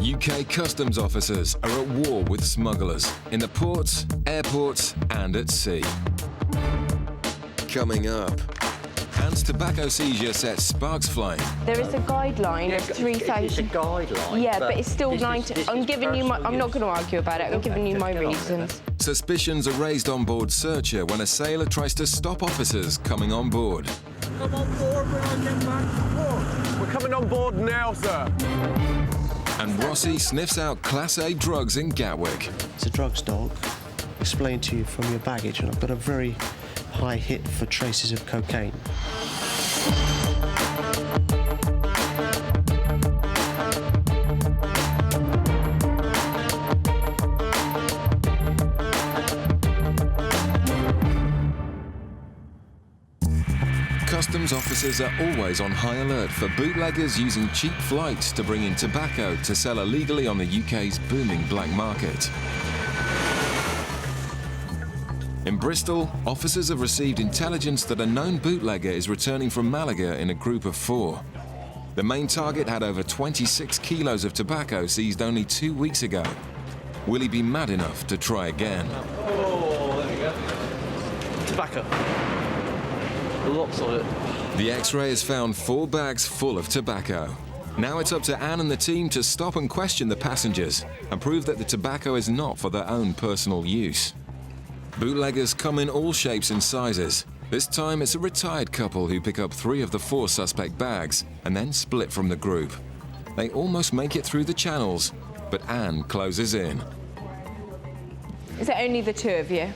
UK customs officers are at war with smugglers in the ports, airports and at sea. Coming up, Anne's tobacco seizure sets sparks flying. There is a guideline of 3,000. It's a guideline. Yeah, but it's still 90. I'm giving you my. I'm not going to argue about it. I'm giving you my reasons. Suspicions are raised on board searcher when a sailor tries to stop officers coming on board. Come on board when I get back to port. We're coming on board now, sir. And Rossi sniffs out Class A drugs in Gatwick. It's a drugs dog. Explained to you from your baggage, and I've got a very high hit for traces of cocaine. Customs officers are always on high alert for bootleggers using cheap flights to bring in tobacco to sell illegally on the UK's booming black market. In Bristol, officers have received intelligence that a known bootlegger is returning from Malaga in a group of 4. The main target had over 26 kilos of tobacco seized only 2 weeks ago. Will he be mad enough to try again? Oh, there we go. Tobacco. Lots of it. The X-ray has found 4 bags full of tobacco. Now it's up to Anne and the team to stop and question the passengers and prove that the tobacco is not for their own personal use. Bootleggers come in all shapes and sizes. This time it's a retired couple who pick up 3 of the 4 suspect bags and then split from the group. They almost make it through the channels, but Anne closes in. Is it only the 2 of you?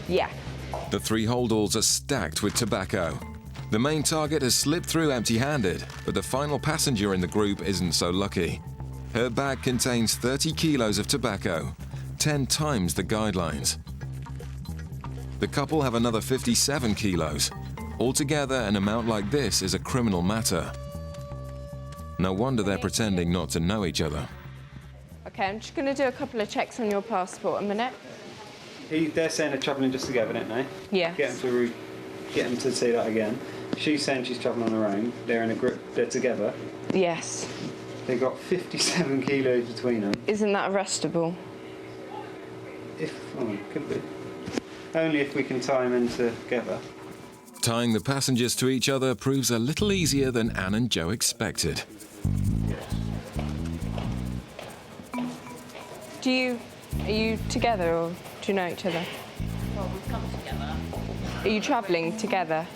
Yeah. The 3 holdalls are stacked with tobacco. The main target has slipped through empty-handed, but the final passenger in the group isn't so lucky. Her bag contains 30 kilos of tobacco, 10 times the guidelines. The couple have another 57 kilos. Altogether, an amount like this is a criminal matter. No wonder they're pretending not to know each other. Okay, I'm just going to do a couple of checks on your passport a minute. They're saying they're travelling just together, don't they? Yeah. Get them to say that again. She's saying she's travelling on her own. They're in a group. They're together. Yes. They've got 57 kilos between them. Isn't that arrestable? Could be. Only if we can tie them in together. Tying the passengers to each other proves a little easier than Anne and Joe expected. Are you together or do you know each other? Well, we've come together. Are you travelling together?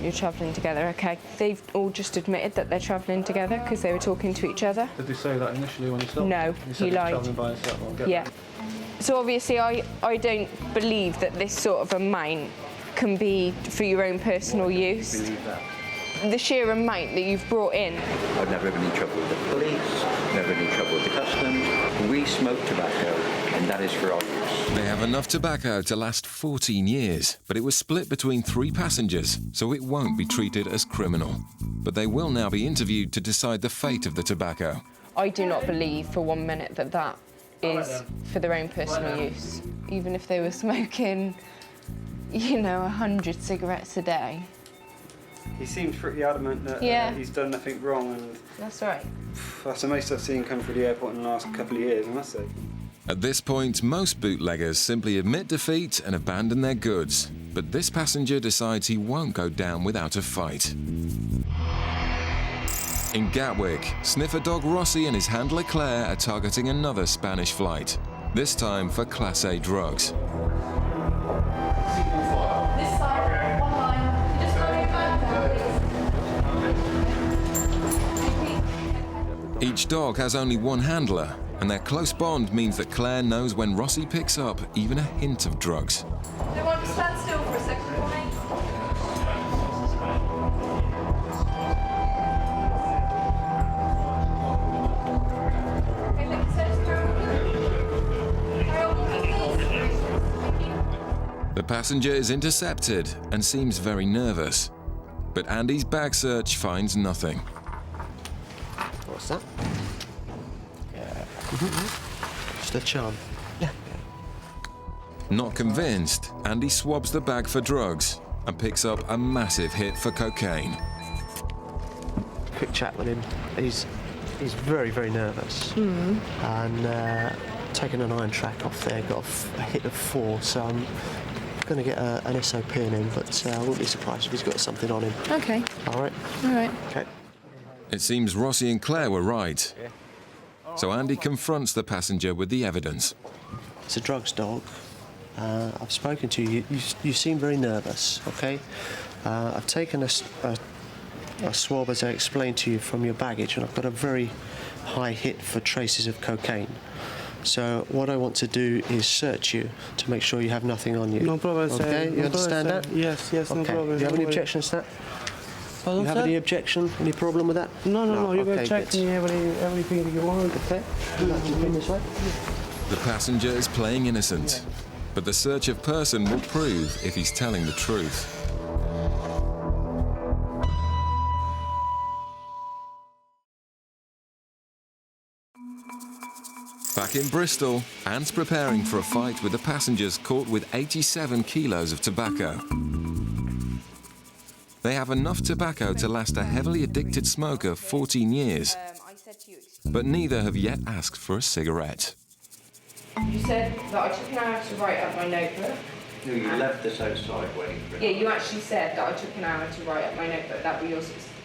You're travelling together, okay. They've all just admitted that they're travelling together because they were talking to each other. Did they say that initially when you stopped? No, he lied. Travelling by himself. Yeah. So obviously I don't believe that this sort of amount can be for your own personal use. Believe that. The sheer amount that you've brought in. I've never had any trouble with the police, never had any trouble with the customs. We smoke tobacco, and that is for our use. They have enough tobacco to last 14 years, but it was split between 3 passengers, so it won't be treated as criminal. But they will now be interviewed to decide the fate of the tobacco. I do not believe for 1 minute that that is for their own personal use. Even if they were smoking, 100 cigarettes a day. He seems pretty adamant that he's done nothing wrong, and that's right. That's the most I've seen come through the airport in the last couple of years, I must say. At this point, most bootleggers simply admit defeat and abandon their goods. But this passenger decides he won't go down without a fight. In Gatwick, sniffer dog Rossi and his handler Claire are targeting another Spanish flight, this time for Class A drugs. Each dog has only one handler, and their close bond means that Claire knows when Rossi picks up even a hint of drugs. They want to stand still for a second for me. The passenger is intercepted and seems very nervous, but Andy's bag search finds nothing. What's that? Just a charm. Yeah. Not convinced, Andy swabs the bag for drugs and picks up a massive hit for cocaine. Quick chat with him. He's he's very, very nervous. And taken an iron track off there, got a hit of 4, so I'm going to get an SOP in him, but I wouldn't be surprised if he's got something on him. Okay. All right? All right. Okay. It seems Rossi and Claire were right. So Andy confronts the passenger with the evidence. It's a drugs dog. I've spoken to you. You seem very nervous, okay? I've taken a swab, as I explained to you, from your baggage, and I've got a very high hit for traces of cocaine. So what I want to do is search you to make sure you have nothing on you. No problem, sir. Okay, you No understand problem, that? sir. Yes, yes, okay. no problem. Do you have No any worries. objections to that? Pardon, You have sir? any objection? Any problem with that? No, you okay, can check good. me everything that you want. Okay. Come this way. The passenger is playing innocent, but the search of person will prove if he's telling the truth. Back in Bristol, Ant's preparing for a fight with the passengers caught with 87 kilos of tobacco. They have enough tobacco to last a heavily addicted smoker 14 years, but neither have yet asked for a cigarette. You said that I took an hour to write up my notebook. No, you left us outside waiting for it. Yeah, you actually said that I took an hour to write up my notebook. That were your.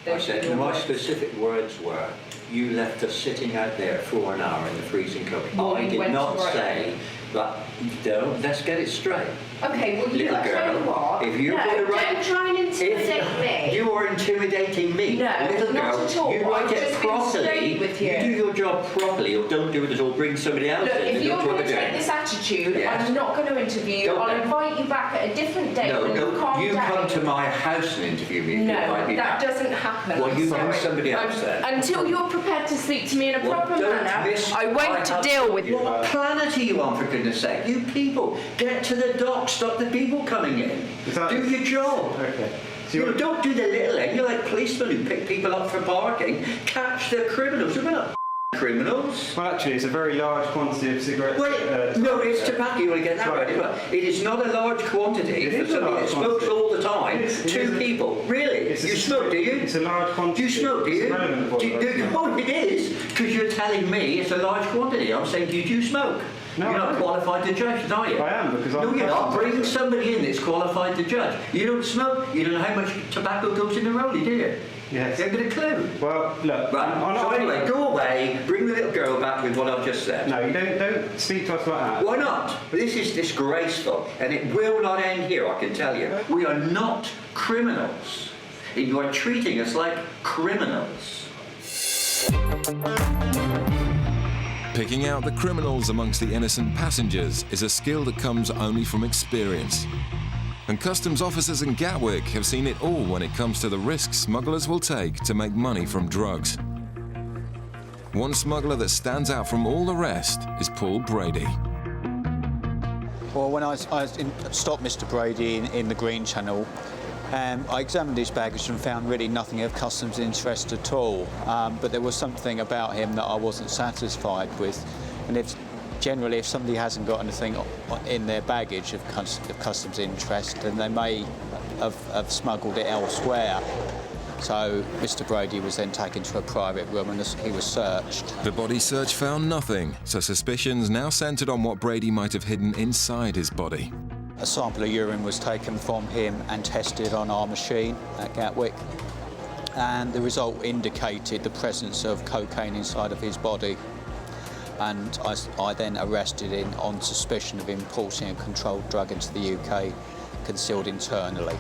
I said, my specific words were, you left us sitting out there for an hour in the freezing cold. Well, I you did went not to write say, but don't, let's get it straight. Okay, well, you Little I tell you girl, what. if you're no, going to write... don't try and intimidate me. You are intimidating me. No, Little not girl, at all. you write I've it just been properly. straight with you. You do your job properly, or don't do it at all. Bring somebody else Look, in. if and you're don't do going what to they're take doing. this attitude, Yes. I'm not going to interview you. Don't I'll then. invite you back at a different date when you calm you down. come to my house and interview me. if you No, invite me that back. doesn't happen. Well, I'm you bring sorry. somebody else then. Until you're prepared to speak to me in a Well, proper don't manner, miss I my won't husband. deal with you. What planet are you on, for goodness sake? You people, get to the dock, stop the people coming in. Do your job. Okay. So You don't do the little end. You're like policemen who pick people up for parking. Catch the criminals. We're not criminals. Well, actually, it's a very large quantity of cigarettes. Wait, no, it's tobacco. You want to get that right. But it is not a large quantity It for is a somebody large that smokes quantity. all the time. It is 2 people. Really? It's You a- smoke, do you? It's a large quantity. Do you smoke, do It's you? irrelevant what No, it is, because you're telling me it's a large quantity. I'm saying, do you smoke? No, You're I not don't. qualified to judge, are you? I am, because No, I'm you're not. present. Bring somebody in that's qualified to judge. You don't smoke. You don't know how much tobacco goes in the rollie, do you? Yes. You haven't got a clue. Well, look. Right. I'm So not- anyway, go away. Bring the little girl back with what I've just said. No, you don't speak to us like that. Why not? This is disgraceful, and it will not end here, I can tell you. We are not criminals. You are treating us like criminals. Picking out the criminals amongst the innocent passengers is a skill that comes only from experience. And customs officers in Gatwick have seen it all when it comes to the risks smugglers will take to make money from drugs. One smuggler that stands out from all the rest is Paul Brady. Well, when I stopped Mr. Brady in the Green Channel, I examined his baggage and found really nothing of customs interest at all. But there was something about him that I wasn't satisfied with. And generally, if somebody hasn't got anything in their baggage of customs interest, then they may have smuggled it elsewhere. So Mr. Brady was then taken to a private room and he was searched. The body search found nothing, so suspicions now centred on what Brady might have hidden inside his body. A sample of urine was taken from him and tested on our machine at Gatwick, and the result indicated the presence of cocaine inside of his body. And I then arrested him on suspicion of importing a controlled drug into the UK, concealed internally.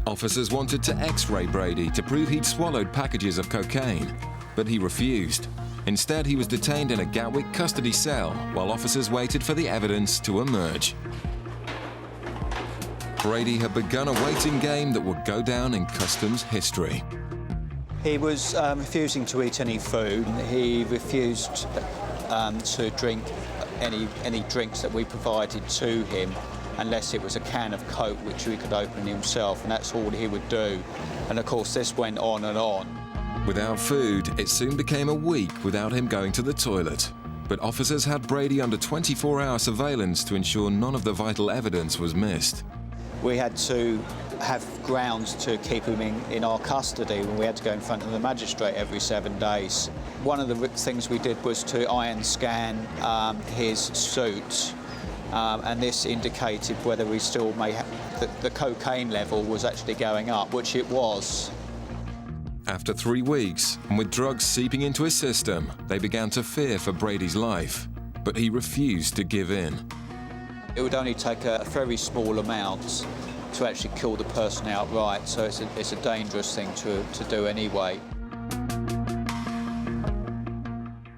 Officers wanted to X-ray Brady to prove he'd swallowed packages of cocaine, but he refused. Instead, he was detained in a Gatwick custody cell while officers waited for the evidence to emerge. Brady had begun a waiting game that would go down in customs history. He was refusing to eat any food. He refused to drink any drinks that we provided to him unless it was a can of Coke which he could open himself, and that's all he would do. And of course this went on and on. Without food, it soon became a week without him going to the toilet. But officers had Brady under 24-hour surveillance to ensure none of the vital evidence was missed. we had to have grounds to keep him in our custody when we had to go in front of the magistrate every 7 days. One of the things we did was to iron scan his suit, and this indicated whether we still may have the cocaine level was actually going up, which it was. After 3 weeks, and with drugs seeping into his system, they began to fear for Brady's life, but he refused to give in. It would only take a very small amount to actually kill the person outright, so it's a dangerous thing to do anyway.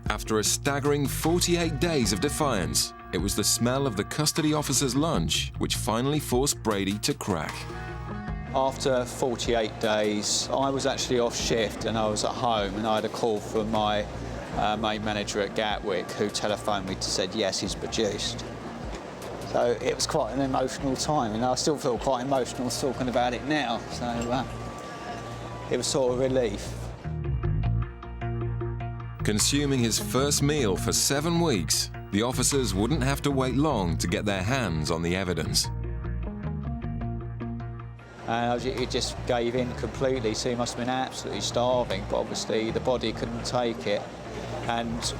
After a staggering 48 days of defiance, it was the smell of the custody officer's lunch which finally forced Brady to crack. After 48 days, I was actually off shift and I was at home, and I had a call from my main manager at Gatwick, who telephoned me to said yes, he's produced. So it was quite an emotional time, and I still feel quite emotional talking about it now. So it was sort of relief. Consuming his first meal for 7 weeks, the officers wouldn't have to wait long to get their hands on the evidence. And it just gave in completely, so he must have been absolutely starving, but obviously the body couldn't take it. And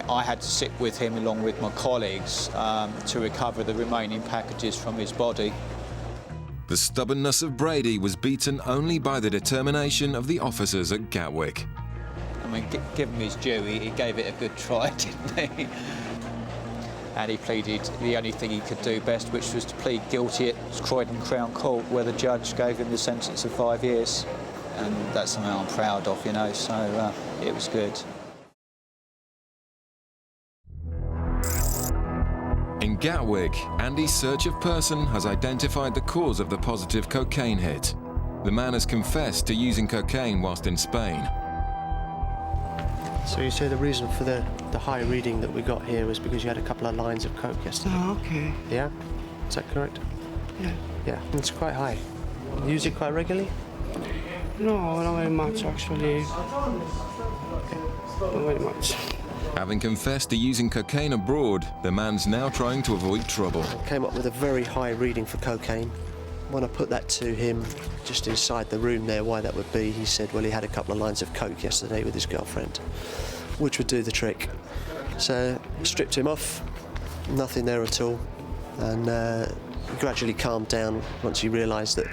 I had to sit with him along with my colleagues to recover the remaining packages from his body. The stubbornness of Brady was beaten only by the determination of the officers at Gatwick. I mean, give him his due, he gave it a good try, didn't he? And he pleaded the only thing he could do best, which was to plead guilty at Croydon Crown Court, where the judge gave him the sentence of 5 years. And that's something I'm proud of, you know, so it was good. In Gatwick, Andy's search of person has identified the cause of the positive cocaine hit. The man has confessed to using cocaine whilst in Spain. So you say the reason for the high reading that we got here was because you had a couple of lines of coke yesterday? Oh, okay. Yeah? Is that correct? Yeah. Yeah, it's quite high. You use it quite regularly? No, not very much, actually. Okay. Not very much. Having confessed to using cocaine abroad, the man's now trying to avoid trouble. Came up with a very high reading for cocaine. When I put that to him, just inside the room there, why that would be, he said, well, he had a couple of lines of coke yesterday with his girlfriend, which would do the trick. So stripped him off, nothing there at all, and gradually calmed down once he realised that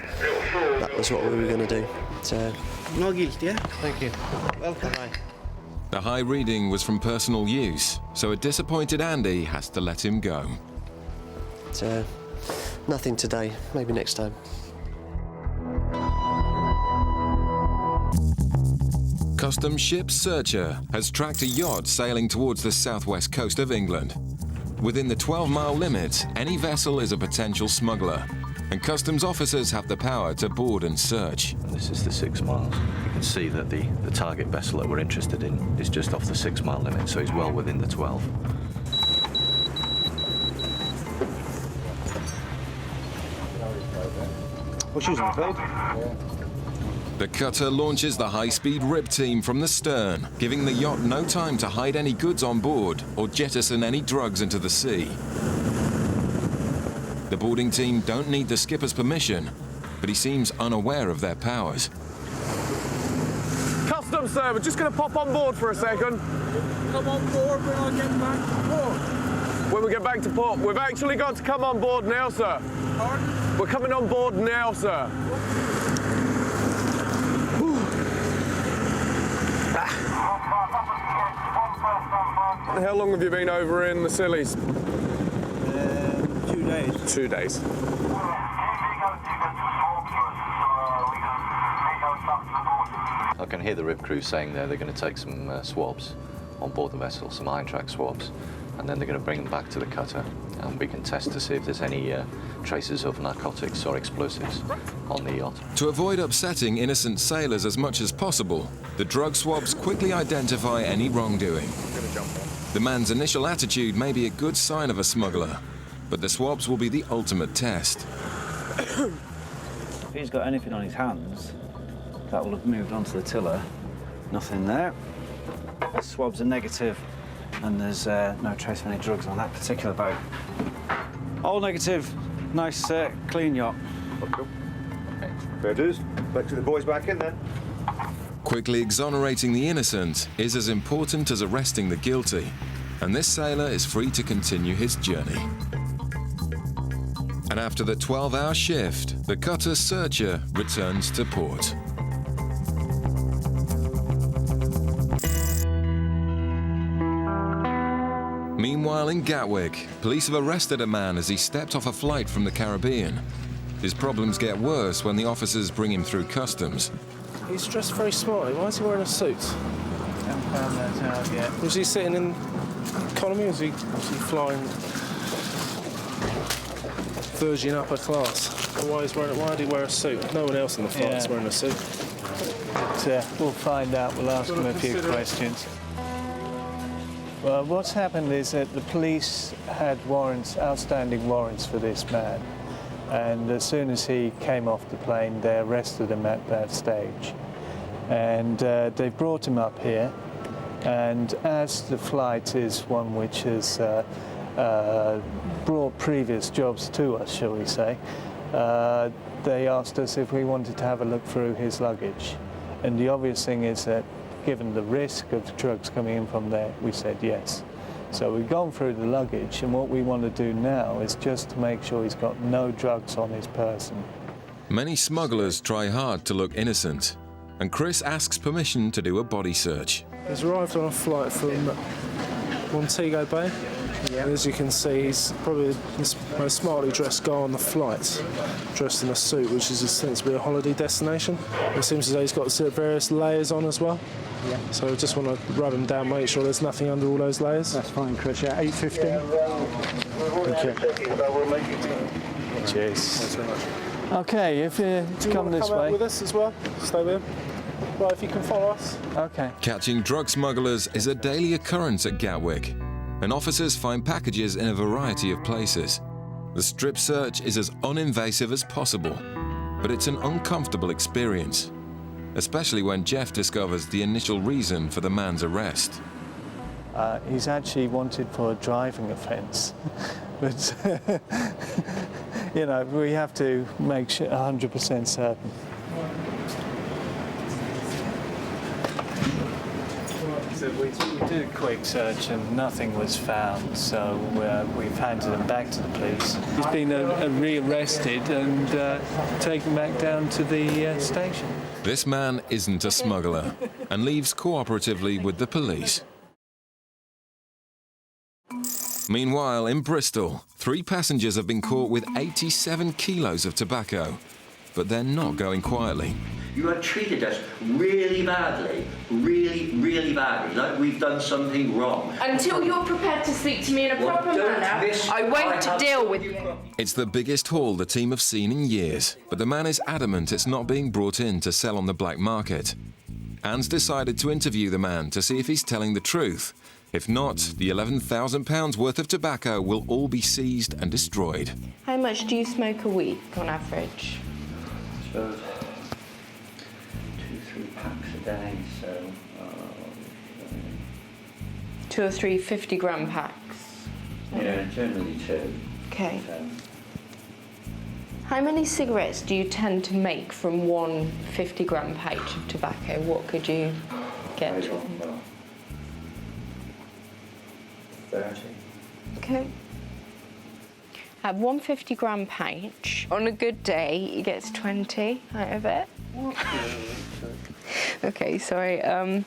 that was what we were going to do. So, No guilt, yeah? thank you. Welcome. Bye. The high reading was from personal use, so a disappointed Andy has to let him go. So, nothing today, maybe next time. Customs ship Searcher has tracked a yacht sailing towards the southwest coast of England. Within the 12-mile limit, any vessel is a potential smuggler, and customs officers have the power to board and search. This is the 6 miles. You can see that the target vessel that we're interested in is just off the 6-mile limit, so he's well within the 12. What's using the blade? The cutter launches the high-speed rib team from the stern, giving the yacht no time to hide any goods on board or jettison any drugs into the sea. The boarding team don't need the skipper's permission, but he seems unaware of their powers. Customs, sir, we're just going to pop on board for a second. Come on board when I get back to port. When we get back to port, we've actually got to come on board now, sir. Pardon? We're coming on board now, sir. How long have you been over in the Scillies? 2 days. 2 days. I can hear the rib crew saying they're going to take some swabs on board the vessel, some iron track swabs, and then they're going to bring them back to the cutter, and we can test to see if there's any traces of narcotics or explosives on the yacht. To avoid upsetting innocent sailors as much as possible, the drug swabs quickly identify any wrongdoing. The man's initial attitude may be a good sign of a smuggler, but the swabs will be the ultimate test. If he's got anything on his hands, that will have moved onto the tiller. Nothing there. The swabs are negative, and there's no trace of any drugs on that particular boat. All negative. Nice, clean yacht. Cool. Okay. Fair dues. Let's get the boys back in then. Quickly exonerating the innocent is as important as arresting the guilty, and this sailor is free to continue his journey. And after the 12-hour shift, the cutter Searcher returns to port. Meanwhile, in Gatwick, police have arrested a man as he stepped off a flight from the Caribbean. His problems get worse when the officers bring him through customs. He's dressed very smartly. Why is he wearing a suit? Haven't found that out yet. Was he sitting in economy or was he flying Virgin upper class? Why did he wear a suit? No one else in the flight's wearing a suit. But, we'll find out. We'll ask him a few questions. Well, what's happened is that the police had warrants, outstanding warrants for this man. And as soon as he came off the plane, they arrested him at that stage. And they brought him up here. And as the flight is one which has brought previous jobs to us, shall we say, they asked us if we wanted to have a look through his luggage. And the obvious thing is that given the risk of drugs coming in from there, we said yes. So we've gone through the luggage, and what we want to do now is just to make sure he's got no drugs on his person. Many smugglers try hard to look innocent, and Chris asks permission to do a body search. He's arrived on a flight from Montego Bay. And as you can see, he's probably the most smartly dressed guy on the flight, dressed in a suit, which is ostensibly a holiday destination. It seems as though he's got various layers on as well. Yeah. So I just want to rub him down, make sure there's nothing under all those layers. That's fine, Chris. Yeah, 8:15. Thank you. Cheers. Thanks very much. Okay, if you come this out way. with us as well? Stay with him. Right, if you can follow us. Okay. Catching drug smugglers is a daily occurrence at Gatwick, and officers find packages in a variety of places. The strip search is as uninvasive as possible, but it's an uncomfortable experience, especially when Jeff discovers the initial reason for the man's arrest. He's actually wanted for a driving offence, but you know, we have to make sure 100% certain. So we did a quick search and nothing was found, so we've handed him back to the police. He's been rearrested and taken back down to the station. This man isn't a smuggler and leaves cooperatively with the police. Meanwhile, in Bristol, 3 passengers have been caught with 87 kilos of tobacco, but they're not going quietly. You have treated us really badly, really badly, like we've done something wrong. Until you're prepared to speak to me in a proper manner, I won't deal with you. It's the biggest haul the team have seen in years, but the man is adamant it's not being brought in to sell on the black market. Anne's decided to interview the man to see if he's telling the truth. If not, the £11,000 worth of tobacco will all be seized and destroyed. How much do you smoke a week on average? So, 2-3 packs a day, so... 2 or 3 50-gram packs? Yeah, generally 2. Okay. So. How many cigarettes do you tend to make from one 50-gram pouch of tobacco? What could you get to? 30. Okay. Have one 50-gram pouch. On a good day, he gets 20 out of it. Okay, sorry.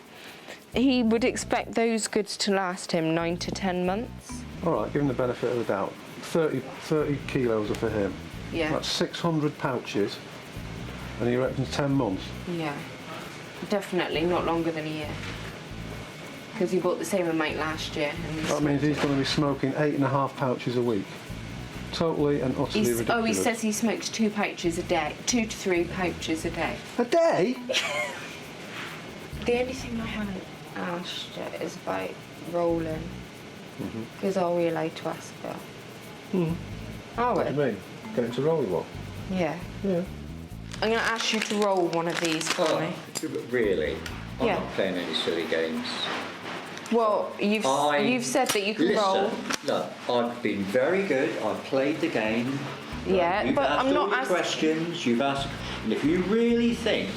He would expect those goods to last him 9 to 10 months. All right, give him the benefit of the doubt. 30 kilos are for him. Yeah. That's 600 pouches, and he reckons 10 months. Yeah. Definitely not longer than a year. Because he bought the same amount last year. And That means he's going to be smoking 8.5 pouches a week. Totally and utterly ridiculous. Oh, he says he smokes 2 pouches a day. 2 to 3 pouches a day. A day? The only thing I haven't asked yet is about rolling. Because are we allowed to ask that? Are we? What do you mean? Get him to roll you one? Yeah. Yeah. I'm going to ask you to roll one of these for me. Really? I'm Yeah. not playing any silly games. Well, you've said that you can roll. Listen, look, I've been very good. I've played the game. Yeah, You've but asked I'm not all your asking. questions. You've asked, and if you really think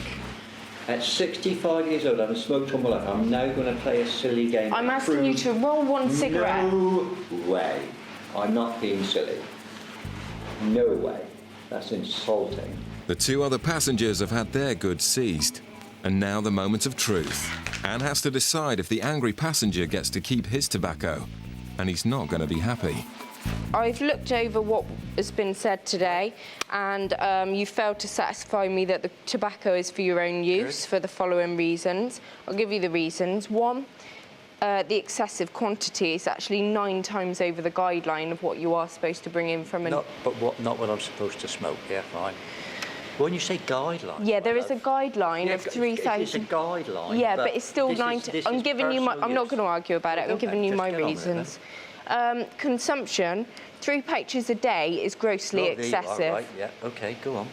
at 65 years old I've smoked all my life, I'm now going to play a silly game. I'm asking you to roll one cigarette. No way. I'm not being silly. No way. That's insulting. The two other passengers have had their goods seized. And now the moment of truth. Anne has to decide if the angry passenger gets to keep his tobacco. And he's not going to be happy. I've looked over what has been said today, and you failed to satisfy me that the tobacco is for your own use for the following reasons. I'll give you the reasons. One, the excessive quantity is actually 9 times over the guideline of what you are supposed to bring in from an... Not what I'm supposed to smoke, yeah, fine. When you say guideline... Yeah, there is a guideline of 3,000... It's a guideline. Yeah, but it's still 9... I'm giving you my... I'm not going to argue about it. I'm giving you my reasons. Consumption, 3 pouches a day is grossly excessive. Right, yeah, okay, go on.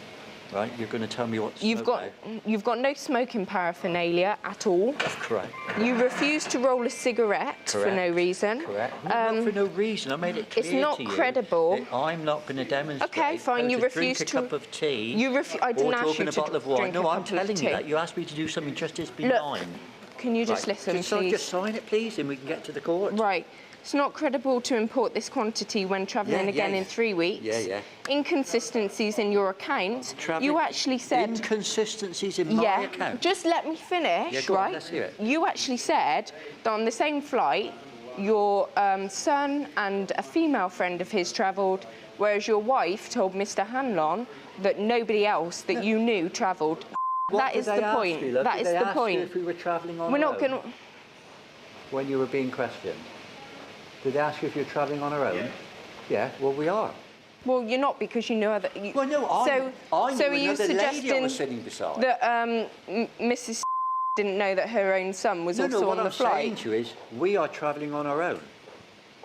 Right, you're going to tell me what to smoke You've got no smoking paraphernalia at all. That's correct. You refuse to roll a cigarette for no reason. Correct. Not for no reason. I made it clear it's not to you credible. that I'm not going to demonstrate. Okay, fine. You refuse drink to a cup of tea. I didn't ask talking you a to bottle of wine. drink No, a I'm cup of telling tea. you that. You asked me to do something just as benign. Look, can you just listen, please? Just sign it, please, and we can get to the court. Right. It's not credible to import this quantity when travelling again in 3 weeks. Yeah. Inconsistencies in your account. You actually said... Inconsistencies in my account? Just let me finish, yeah, go on, right? let's hear it. You actually said that on the same flight, your son and a female friend of his travelled, whereas your wife told Mr. Hanlon that nobody else that you knew travelled. That is the point. That is the point. If we were travelling on We're our not going own? to... When you were being questioned? Did they ask you if you're travelling on our own? Yeah, well, we are. Well, you're not because you know other... Well, no, I knew another lady I was sitting beside. That Mrs. didn't know that her own son was also on the flight? What I'm saying to you is, we are travelling on our own.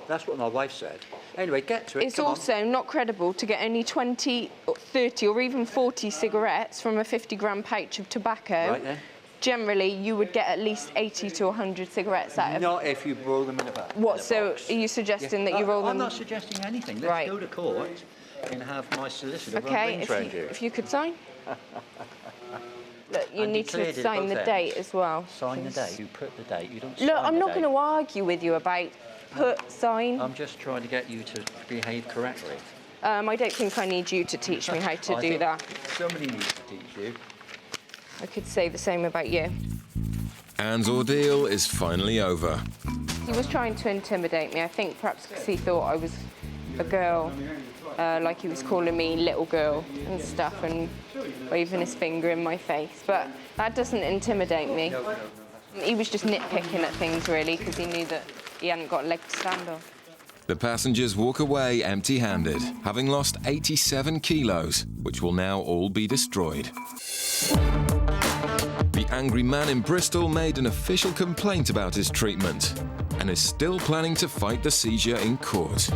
That's what my wife said. Anyway, get to it. It's also not credible to get only 20, or 30 or even 40 cigarettes from a 50-gram pouch of tobacco. Right then. Generally, you would get at least 80 to 100 cigarettes out of... Not if you roll them in a bag. What, so are you suggesting that you roll them... I'm not suggesting anything. Let's go to court and have my solicitor run rings round you. If you could sign. Look, you need to sign the date as well. Sign the date. You put the date. You don't Look, sign I'm the not date. going to argue with you about sign. I'm just trying to get you to behave correctly. I don't think I need you to teach me how to do that. Somebody needs to teach you. I could say the same about you. Anne's ordeal is finally over. He was trying to intimidate me, I think perhaps because he thought I was a girl, like he was calling me little girl and stuff and waving his finger in my face. But that doesn't intimidate me. He was just nitpicking at things, really, because he knew that he hadn't got a leg to stand on. The passengers walk away empty-handed, having lost 87 kilos, which will now all be destroyed. The angry man in Bristol made an official complaint about his treatment and is still planning to fight the seizure in court.